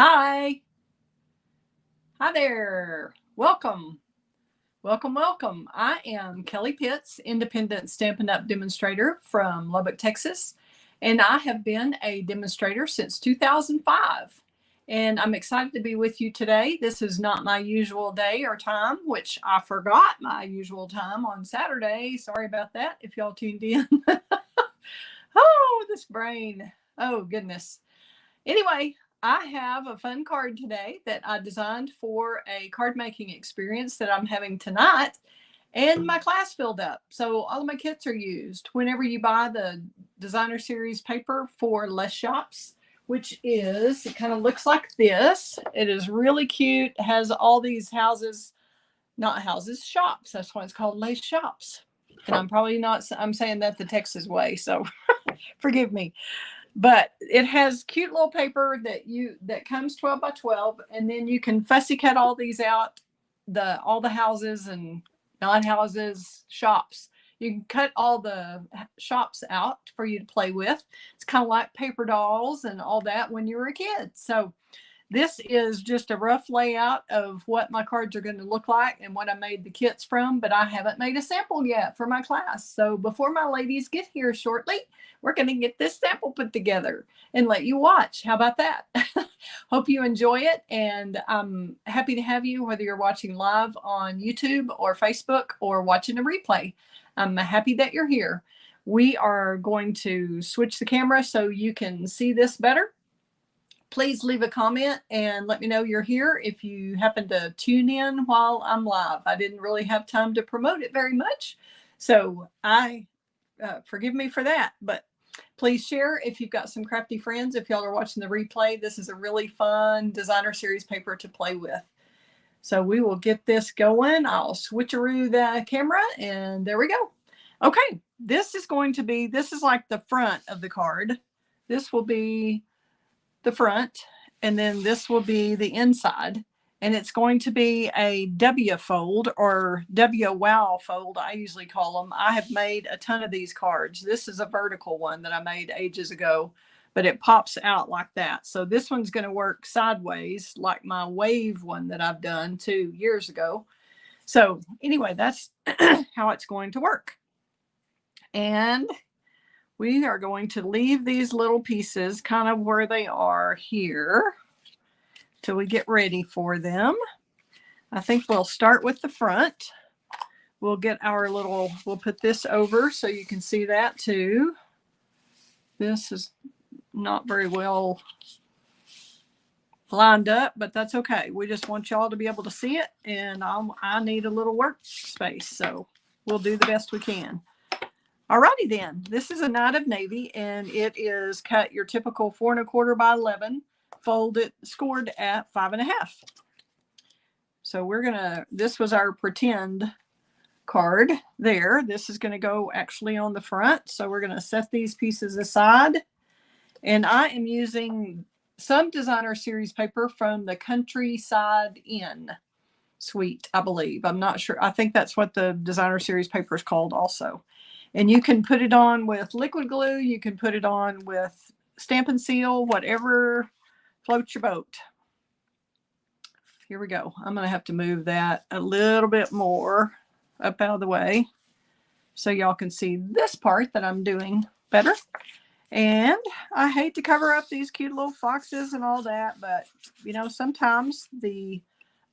Hi. Hi there. Welcome. Welcome, welcome. I am Kelly Pitts, independent Stampin' Up! Demonstrator from Lubbock, Texas, and I have been a demonstrator since 2005. And I'm excited to be with you today. This is not my usual day or time, which I forgot my usual time on Saturday. Sorry about that if y'all tuned in. Oh, this brain. Oh, goodness. Anyway, I have a fun card today that I designed for a card making experience that I'm having tonight, and my class filled up. So all of my kits are used. Whenever you buy the designer series paper for Les Shops, which is, it kind of looks like this. It is really cute. It has all these houses, not houses, shops. That's why it's called Les Shops. And I'm probably not, I'm saying that the Texas way. So forgive me. But it has cute little paper that comes 12 by 12, and then you can fussy cut all these out, all the houses and non houses, shops. You can cut all the shops out for you to play with. It's kind of like paper dolls and all that when you were a kid. So this is just a rough layout of what my cards are going to look like and what I made the kits from, but I haven't made a sample yet for my class. So before my ladies get here shortly, we're going to get this sample put together and let you watch. How about that? Hope you enjoy it, and I'm happy to have you, whether you're watching live on YouTube or Facebook or watching a replay. I'm happy that you're here. We are going to switch the camera so you can see this better. Please leave a comment and let me know you're here if you happen to tune in while I'm live. I didn't really have time to promote it very much, so forgive me for that. But please share if you've got some crafty friends. If y'all are watching the replay, this is a really fun designer series paper to play with. So we will get this going. I'll switcheroo the camera, and there we go. Okay, this is like the front of the card. This will be the front, and then this will be the inside, and it's going to be a W fold, or W wow fold, I usually call them. I have made a ton of these cards. This is a vertical one that I made ages ago, but it pops out like that. So this one's going to work sideways like my wave one that I've done 2 years ago. So anyway, that's how it's going to work. And we are going to leave these little pieces kind of where they are here till we get ready for them. I think we'll start with the front. We'll put this over so you can see that too. This is not very well lined up, but that's okay. We just want y'all to be able to see it, and I need a little workspace, so we'll do the best we can. Alrighty then, this is a Night of Navy, and it is cut your typical 4 1/4 by 11, folded, scored at 5 1/2. So this was our pretend card there. This is going to go actually on the front. So we're going to set these pieces aside, and I am using some designer series paper from the Countryside Inn suite, I believe. I'm not sure. I think that's what the designer series paper is called also. And you can put it on with liquid glue. You can put it on with Stampin' Seal, whatever floats your boat. Here we go. I'm going to have to move that a little bit more up out of the way so y'all can see this part that I'm doing better. And I hate to cover up these cute little foxes and all that, but you know, sometimes the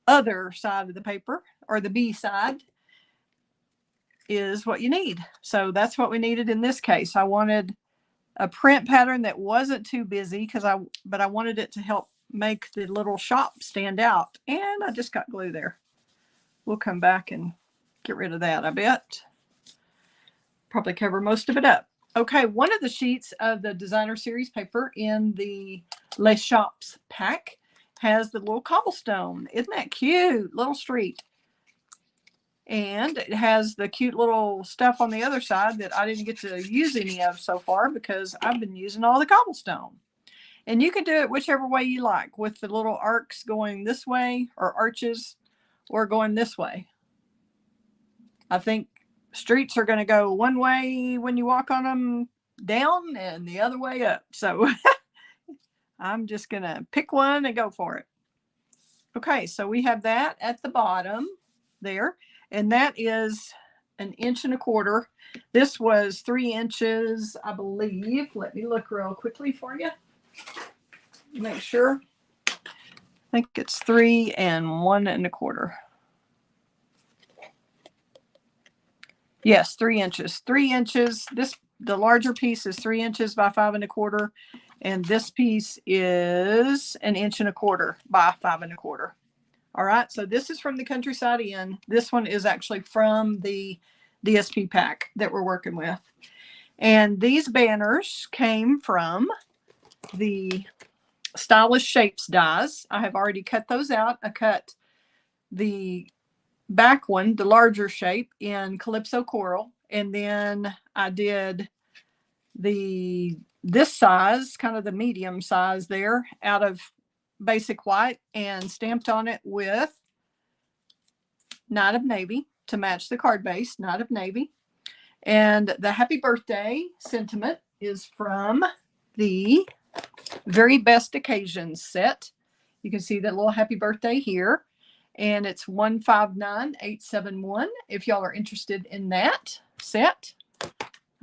other side of the paper, or the B side, is what you need. So that's what we needed in this case. I wanted a print pattern that wasn't too busy but I wanted it to help make the little shop stand out. And I just got glue there. We'll come back and get rid of that, I bet. Probably cover most of it up. Okay, one of the sheets of the designer series paper in the Les Shops pack has the little cobblestone. Isn't that cute? Little street. And it has the cute little stuff on the other side that I didn't get to use any of so far because I've been using all the cobblestone. And you can do it whichever way you like, with the little arcs going this way, or arches, or going this way. I think streets are going to go one way when you walk on them down and the other way up. So I'm just going to pick one and go for it. Okay, so we have that at the bottom there, and that is 1.25 inches. This was 3 inches, I believe. Let me look real quickly for you. Make sure. I think it's 3 and 1.25. Yes, 3 inches. 3 inches. The larger piece is 3 inches by 5.25, and this piece is 1.25 inches by 5.25. All right, so this is from the Countryside Inn. This one is actually from the DSP pack that we're working with. And these banners came from the Stylish Shapes dies. I have already cut those out. I cut the back one, the larger shape, in Calypso Coral. And then I did this size, kind of the medium size there, out of basic white, and stamped on it with Night of Navy to match the card base, Night of Navy. And the happy birthday sentiment is from the Very Best Occasions set. You can see that little happy birthday here. And it's 159871 if y'all are interested in that set.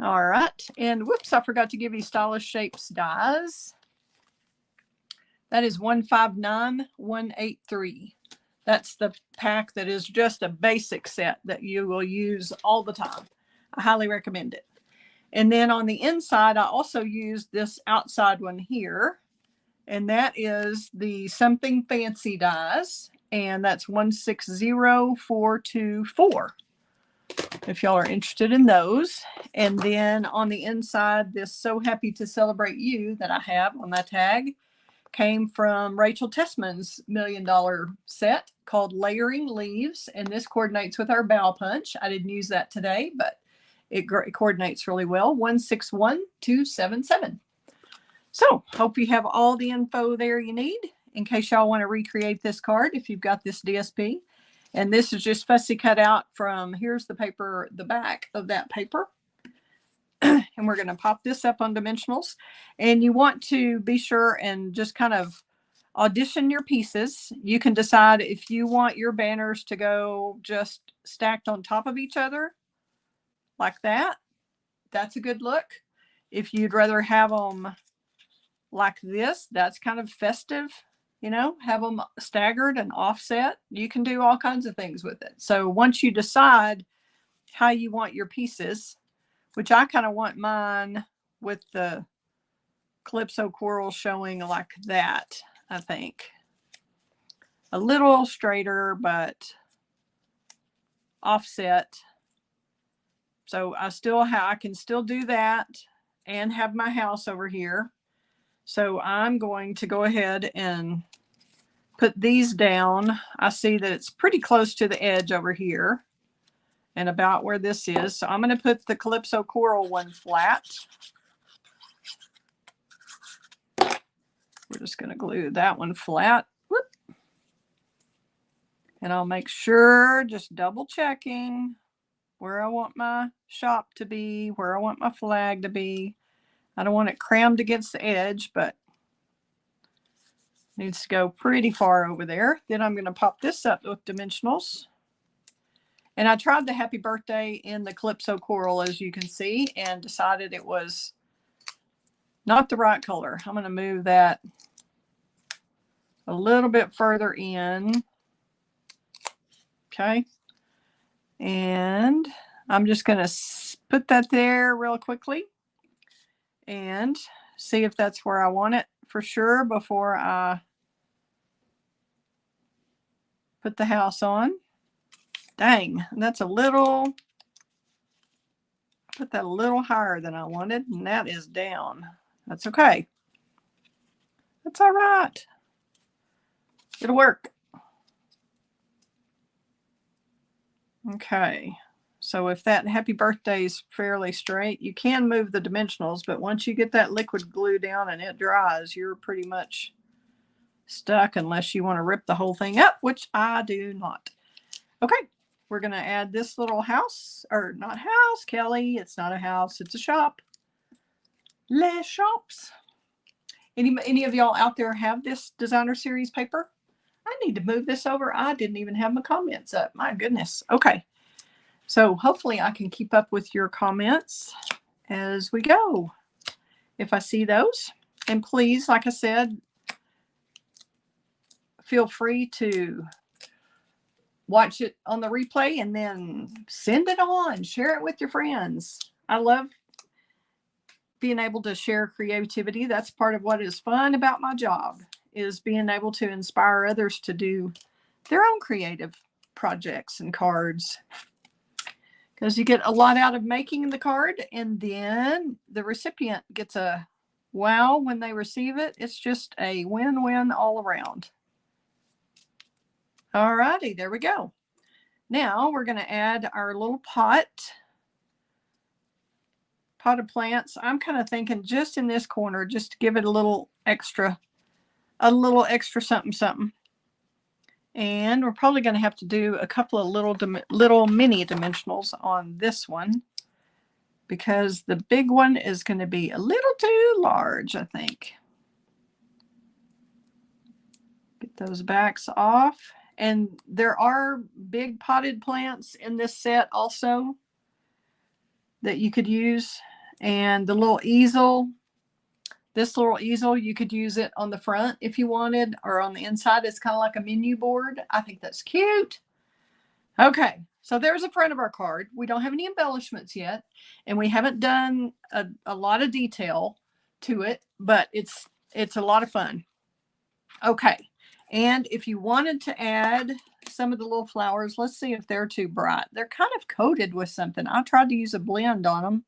All right. And whoops, I forgot to give you Stylish Shapes dies. That is 159183. That's the pack that is just a basic set that you will use all the time. I highly recommend it. And then on the inside, I also used this outside one here. And that is the Something Fancy dies. And that's 160424. If y'all are interested in those. And then on the inside, this So Happy to Celebrate You that I have on that tag came from Rachel Tessman's $1 million set called Layering Leaves. And this coordinates with our bow punch. I didn't use that today, but it coordinates really well. 161277. So hope you have all the info there you need in case y'all want to recreate this card if you've got this DSP. And this is just fussy cut out from, here's the paper, the back of that paper. And we're going to pop this up on dimensionals. And you want to be sure and just kind of audition your pieces. You can decide if you want your banners to go just stacked on top of each other like that. That's a good look. If you'd rather have them like this, that's kind of festive, you know, have them staggered and offset. You can do all kinds of things with it. So once you decide how you want your pieces, which I kind of want mine with the Calypso Coral showing like that, I think. A little straighter, but offset. So I can still do that and have my house over here. So I'm going to go ahead and put these down. I see that it's pretty close to the edge over here and about where this is. So I'm going to put the Calypso Coral one flat. We're just going to glue that one flat. Whoop. And I'll make sure, just double checking where I want my shop to be, where I want my flag to be. I don't want it crammed against the edge, but needs to go pretty far over there. Then I'm going to pop this up with dimensionals. And I tried the happy birthday in the Calypso Coral, as you can see, and decided it was not the right color. I'm going to move that a little bit further in. Okay. And I'm just going to put that there real quickly and see if that's where I want it for sure before I put the house on. Dang, that's a little, put that a little higher than I wanted, and that is down. That's okay. That's all right. It'll work. Okay, so if that happy birthday is fairly straight, you can move the dimensionals, but once you get that liquid glue down and it dries, you're pretty much stuck unless you want to rip the whole thing up, which I do not. Okay, we're going to add this little house, or not house, Kelly. It's not a house, it's a shop. Les Shops. Any of y'all out there have this designer series paper? I need to move this over. I didn't even have my comments up. My goodness. Okay. So hopefully I can keep up with your comments as we go, if I see those. And please, like I said, feel free to watch it on the replay and then send it on, share it with your friends. I love being able to share creativity. That's part of what is fun about my job, is being able to inspire others to do their own creative projects and cards. Because you get a lot out of making the card, and then the recipient gets a wow when they receive it. It's just a win-win all around. All righty, there we go. Now we're going to add our little pot of plants. I'm kind of thinking just in this corner, just to give it a little extra something something. And we're probably going to have to do a couple of little mini dimensionals on this one, because the big one is going to be a little too large, I think. Get those backs off. And there are big potted plants in this set also that you could use. And the little easel, this little easel, you could use it on the front if you wanted, or on the inside. It's kind of like a menu board. I think that's cute. Okay, so there's the front of our card. We don't have any embellishments yet, and we haven't done a lot of detail to it, but it's a lot of fun. Okay, and if you wanted to add some of the little flowers, let's see if they're too bright. They're kind of coated with something. I tried to use a blend on them.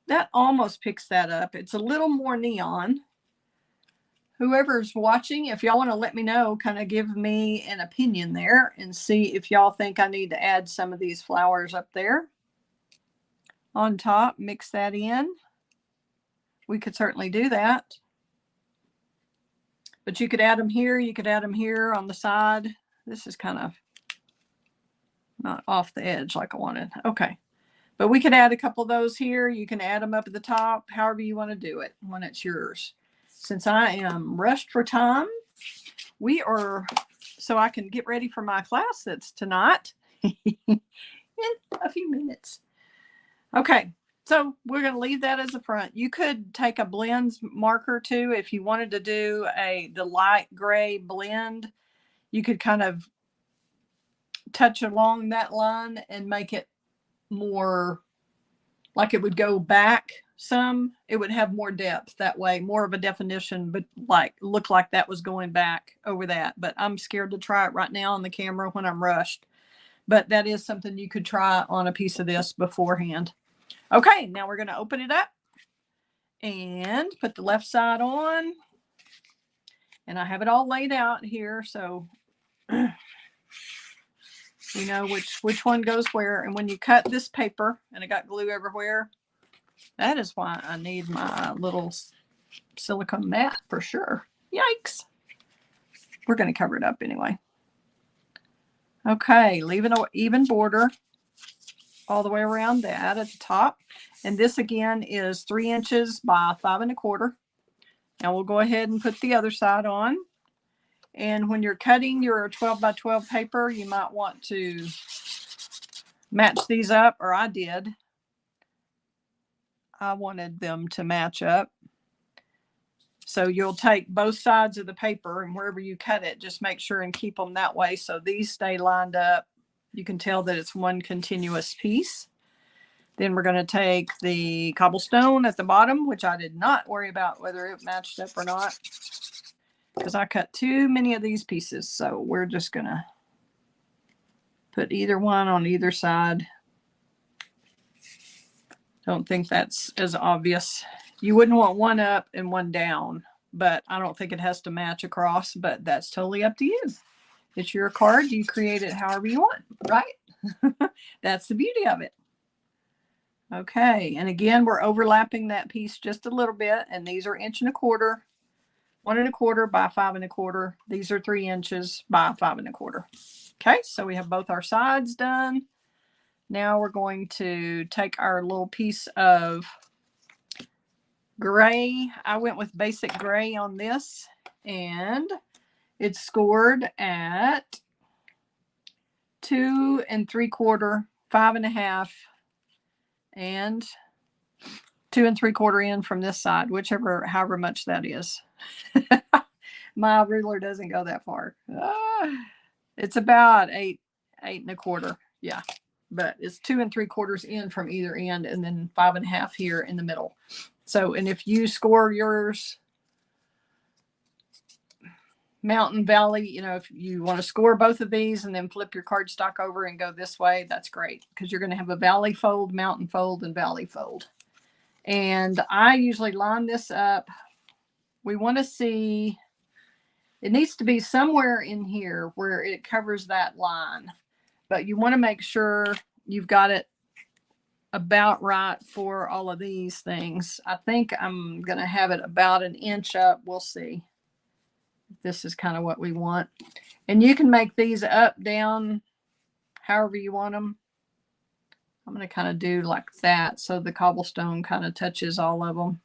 That almost picks that up. It's a little more neon. Whoever's watching, if y'all want to let me know, kind of give me an opinion there and see if y'all think I need to add some of these flowers up there on top. Mix that in. We could certainly do that. But you could add them here. You could add them here on the side. This is kind of not off the edge like I wanted. Okay. But we could add a couple of those here. You can add them up at the top, however you want to do it when it's yours. Since I am rushed for time, so I can get ready for my class that's tonight in a few minutes. Okay, so we're going to leave that as the front. You could take a blends marker too if you wanted to do the light gray blend. You could kind of touch along that line and make it more like it would go back some. It would have more depth that way, more of a definition, but look like that was going back over that. But I'm scared to try it right now on the camera when I'm rushed. But that is something you could try on a piece of this beforehand. Okay, now we're going to open it up and put the left side on. And I have it all laid out here, so you know which one goes where. And when you cut this paper, and I got glue everywhere, that is why I need my little silicone mat for sure. Yikes. We're going to cover it up anyway. Okay, leave an even border all the way around that at the top. And this again is 3 inches by 5 1/4. Now we'll go ahead and put the other side on. And when you're cutting your 12 by 12 paper, you might want to match these up, or I did. I wanted them to match up. So you'll take both sides of the paper, and wherever you cut it, just make sure and keep them that way so these stay lined up. You can tell that it's one continuous piece. Then we're going to take the cobblestone at the bottom, which I did not worry about whether it matched up or not, because I cut too many of these pieces. So we're just going to put either one on either side. Don't think that's as obvious. You wouldn't want one up and one down, but I don't think it has to match across, but that's totally up to you. It's your card. You create it however you want, right? That's the beauty of it. Okay, and again, we're overlapping that piece just a little bit, and these are 1 1/4, 1 1/4 by 5 1/4. These are 3 inches by 5 1/4. Okay, so we have both our sides done. Now we're going to take our little piece of gray. I went with basic gray on this, and it's scored at 2 3/4, 5 1/2, and 2 3/4 in from this side, however much that is. My ruler doesn't go that far. It's about 8 1/4. Yeah, but it's 2 3/4 in from either end, and then 5 1/2 here in the middle. So, and if you score yours mountain, valley, you know, if you want to score both of these and then flip your cardstock over and go this way, that's great, because you're going to have a valley fold, mountain fold, and valley fold. And I usually line this up. We want to see, it needs to be somewhere in here where it covers that line, but you want to make sure you've got it about right for all of these things. I think I'm going to have it about 1 inch up. We'll see. This is kind of what we want. And you can make these up, down, however you want them. I'm going to kind of do like that, so the cobblestone kind of touches all of them.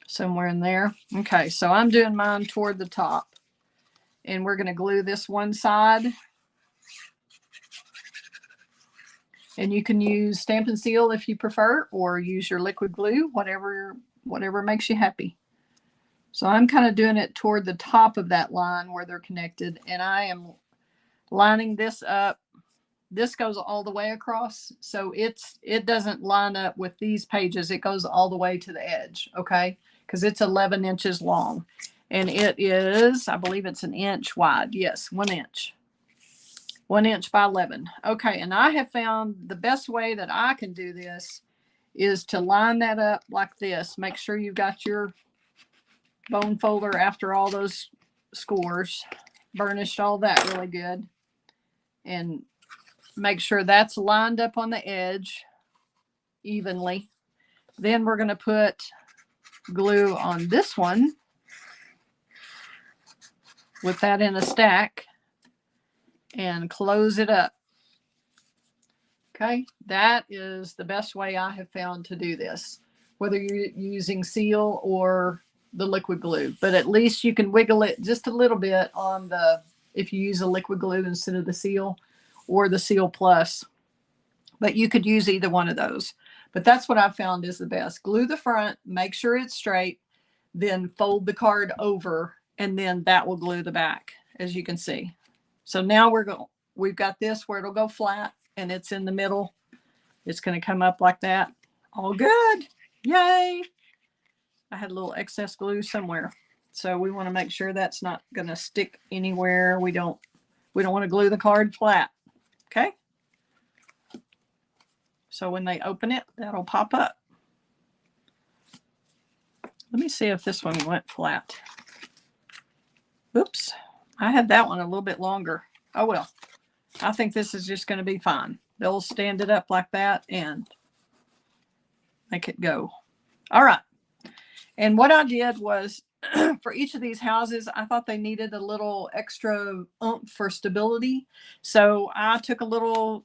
Somewhere in there. Okay, so I'm doing mine toward the top. And we're going to glue this one side. And you can use Stampin' Seal if you prefer, or use your liquid glue, whatever makes you happy. So I'm kind of doing it toward the top of that line where they're connected, and I am lining this up. This goes all the way across, so it doesn't line up with these pages. It goes all the way to the edge, okay? Because it's 11 inches long, and it is, I believe it's 1 inch wide. Yes, 1 inch. 1 inch by 11. Okay, and I have found the best way that I can do this is to line that up like this. Make sure you've got your bone folder after all those scores, burnished all that really good, and make sure that's lined up on the edge evenly. Then we're going to put glue on this one with that in a stack and close it up. Okay, that is the best way I have found to do this, whether you're using seal or the liquid glue. But at least you can wiggle it just a little bit on the, if you use a liquid glue instead of the seal, or the Seal Plus. But you could use either one of those. But that's what I found is the best. Glue the front, make sure it's straight, then fold the card over, and then that will glue the back, as you can see. So now we've got this where it'll go flat, and it's in the middle. It's going to come up like that. All good. Yay. I had a little excess glue somewhere. So we want to make sure that's not going to stick anywhere. We don't want to glue the card flat. Okay. So when they open it, that'll pop up. Let me see if this one went flat. Oops. I had that one a little bit longer. Oh, well. I think this is just going to be fine. They'll stand it up like that and make it go. All right. And what I did was, for each of these houses, I thought they needed a little extra oomph for stability. So I took a little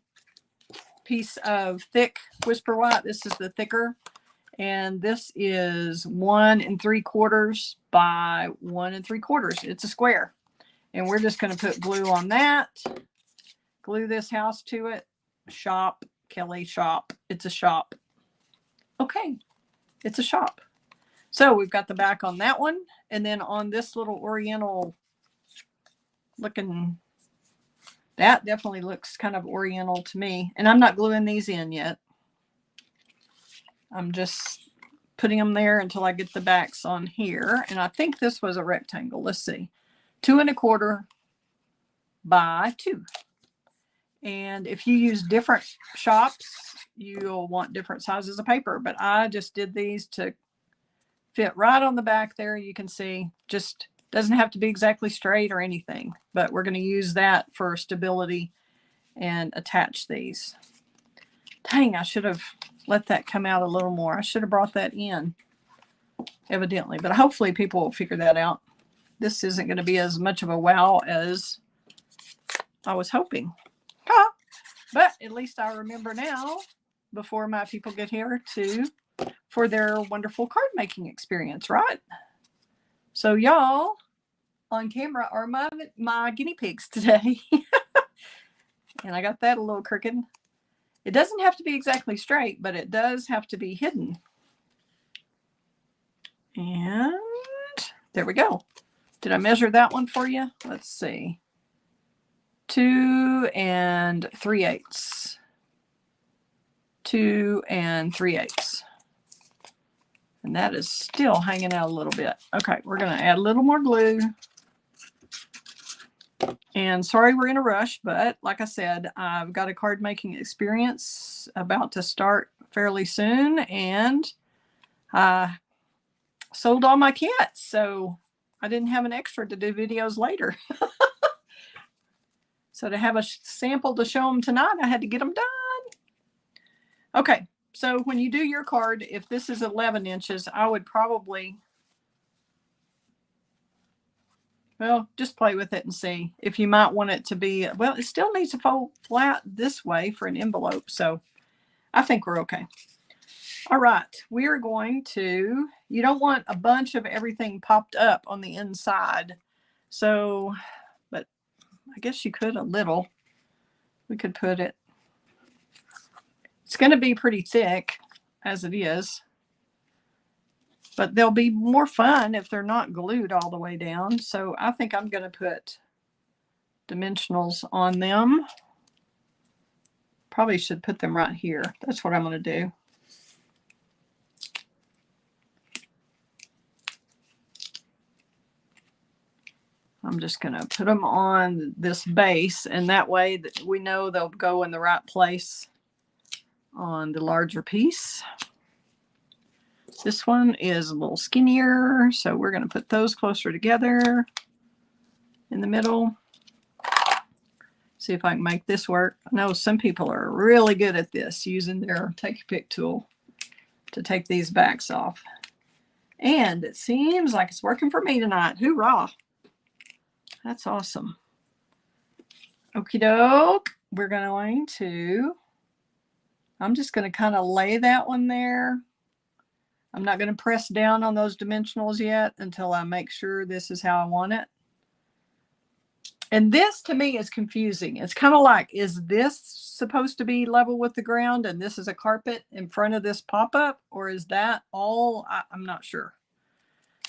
piece of thick Whisper White. This is the thicker. And this is 1 3/4 by 1 3/4. It's a square. And we're just going to put glue on that. Glue this house to it. Shop, Kelly, shop. It's a shop. Okay. It's a shop. So we've got the back on that one. And then on this little oriental looking, that definitely looks kind of oriental to me. And I'm not gluing these in yet. I'm just putting them there until I get the backs on here. And I think this was a rectangle. Let's see. 2 1/4 by 2. And if you use different shops, you'll want different sizes of paper. But I just did these to fit right on the back there. You can see, just doesn't have to be exactly straight or anything, but we're going to use that for stability and attach these. Dang, I should have let that come out a little more. I should have brought that in, evidently, but hopefully people will figure that out. This isn't going to be as much of a wow as I was hoping. But at least I remember now before my people get here for their wonderful card making experience, right? So y'all on camera are my guinea pigs today. And I got that a little crooked. It doesn't have to be exactly straight, but it does have to be hidden. And there we go. Did I measure that one for you? Let's see. 2 3/8. 2 3/8. And that is still hanging out a little bit. Okay, we're going to add a little more glue. And sorry we're in a rush, but like I said, I've got a card making experience about to start fairly soon, and I sold all my kits, so I didn't have an extra to do videos later. So to have a sample to show them tonight, I had to get them done. Okay, so when you do your card, if this is 11 inches, I would probably, well, just play with it and see if you might want it to be, well, it still needs to fold flat this way for an envelope. So I think we're okay. All right, we are going to, you don't want a bunch of everything popped up on the inside. So, but I guess you could a little. We could put it, it's going to be pretty thick as it is. But they'll be more fun if they're not glued all the way down. So I think I'm going to put dimensionals on them. Probably should put them right here. That's what I'm going to do. I'm just going to put them on this base, and that way that we know they'll go in the right place on the larger piece. This one is a little skinnier, so we're going to put those closer together in the middle. See if I can make this work. I know some people are really good at this, using their take your pick tool to take these backs off. And it seems like it's working for me tonight. Hoorah! That's awesome. Okie doke. We're going to, I'm just going to kind of lay that one there. I'm not going to press down on those dimensionals yet until I make sure this is how I want it. And this to me is confusing. It's kind of like, is this supposed to be level with the ground and this is a carpet in front of this pop-up, or is that all? I'm not sure.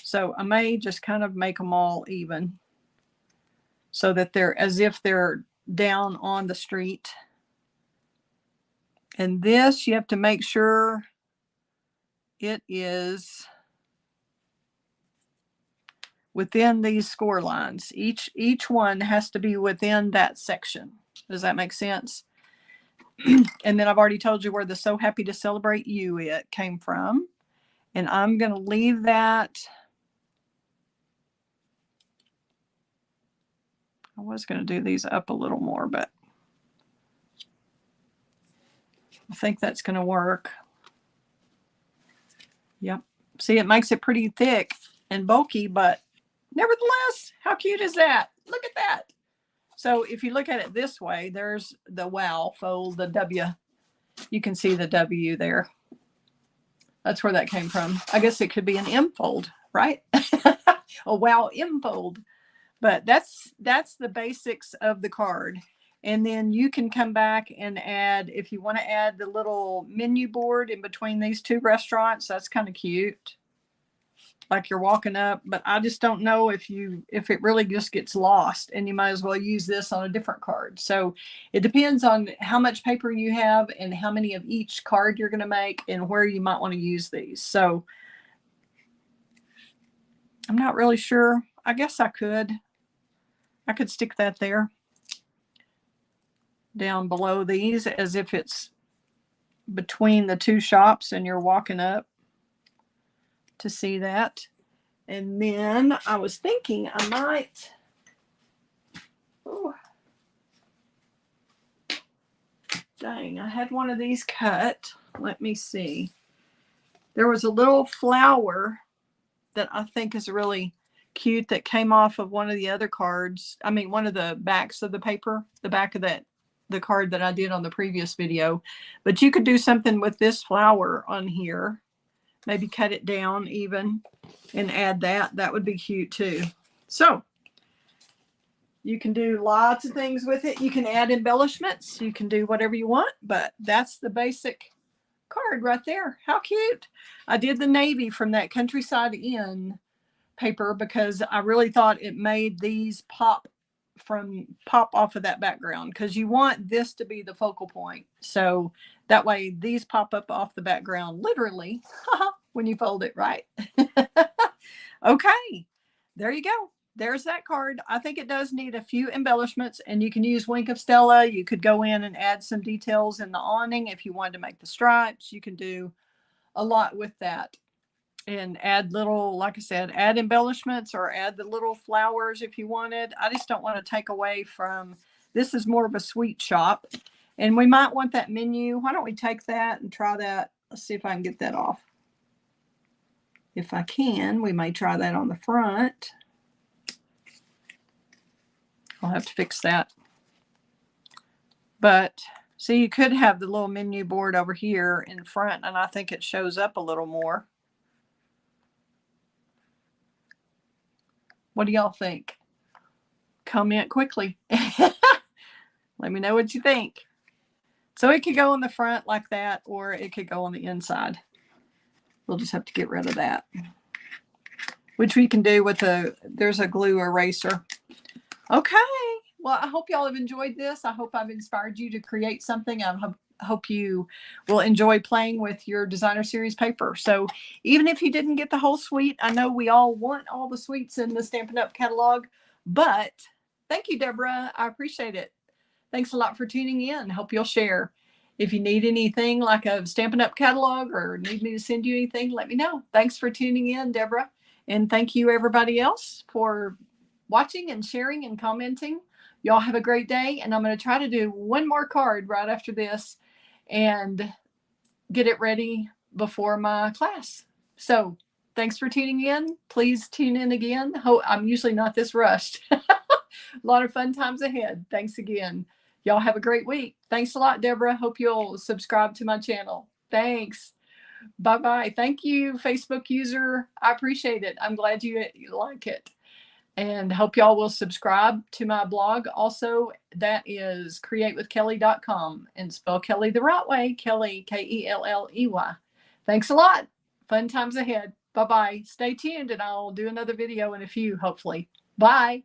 So I may just kind of make them all even so that they're as if they're down on the street. And this, you have to make sure it is within these score lines. Each one has to be within that section. Does that make sense? And then I've already told you where the So Happy to Celebrate You it came from. And I'm going to leave that. I was going to do these up a little more, but I think that's going to work. Yep. See, it makes it pretty thick and bulky, but nevertheless, how cute is that? Look at that. So if you look at it this way, there's the wow fold, the W. You can see the W there. That's where that came from. I guess it could be an M fold, right? A wow M fold. But that's the basics of the card. And then you can come back and add, if you want to add the little menu board in between these two restaurants, that's kind of cute. Like you're walking up, but I just don't know if it really just gets lost, and you might as well use this on a different card. So it depends on how much paper you have and how many of each card you're going to make and where you might want to use these. So I'm not really sure. I guess I could stick that there down below these as if it's between the two shops and you're walking up to see that. And then I was thinking I might, oh, dang, I had one of these cut. Let me see. There was a little flower that I think is really cute that came off of one of the other cards. I mean, one of the backs of the paper, the back of that the card that I did on the previous video. But you could do something with this flower on here. Maybe cut it down even and add that. That would be cute too. So you can do lots of things with it. You can add embellishments. You can do whatever you want, but that's the basic card right there. How cute. I did the navy from that Countryside Inn paper because I really thought it made these pop off of that background, because you want this to be the focal point. So that way these pop up off the background, literally, when you fold it, right? Okay, there you go. There's that card. I think it does need a few embellishments, and you can use Wink of Stella. You could go in and add some details in the awning if you wanted to make the stripes. You can do a lot with that and add little, like I said, add embellishments or add the little flowers if you wanted. I just don't want to take away from, this is more of a sweet shop, and we might want that menu. Why don't we take that and try that? Let's see if I can get that off. If I can, we may try that on the front. I'll have to fix that. But see, you could have the little menu board over here in front, and I think it shows up a little more. What do y'all think? Comment quickly. Let me know what you think. So it could go on the front like that, or it could go on the inside. We'll just have to get rid of that, which we can do with there's a glue eraser. Okay. Well, I hope y'all have enjoyed this. I hope I've inspired you to create something. I hope you will enjoy playing with your designer series paper. So even if you didn't get the whole suite, I know we all want all the suites in the Stampin' Up! Catalog, but thank you, Deborah. I appreciate it. Thanks a lot for tuning in. Hope you'll share. If you need anything like a Stampin' Up! Catalog or need me to send you anything, let me know. Thanks for tuning in, Deborah. And thank you, everybody else, for watching and sharing and commenting. Y'all have a great day. And I'm going to try to do one more card right after this and get it ready before my class. So thanks for tuning in. Please tune in again. I'm usually not this rushed. A lot of fun times ahead. Thanks again. Y'all have a great week. Thanks a lot, Deborah. Hope you'll subscribe to my channel. Thanks. Bye-bye. Thank you, Facebook user. I appreciate it. I'm glad you like it. And hope y'all will subscribe to my blog. Also, that is createwithkelly.com, and spell Kelly the right way. Kelly, K-E-L-L-E-Y. Thanks a lot. Fun times ahead. Bye-bye. Stay tuned, and I'll do another video in a few, hopefully. Bye.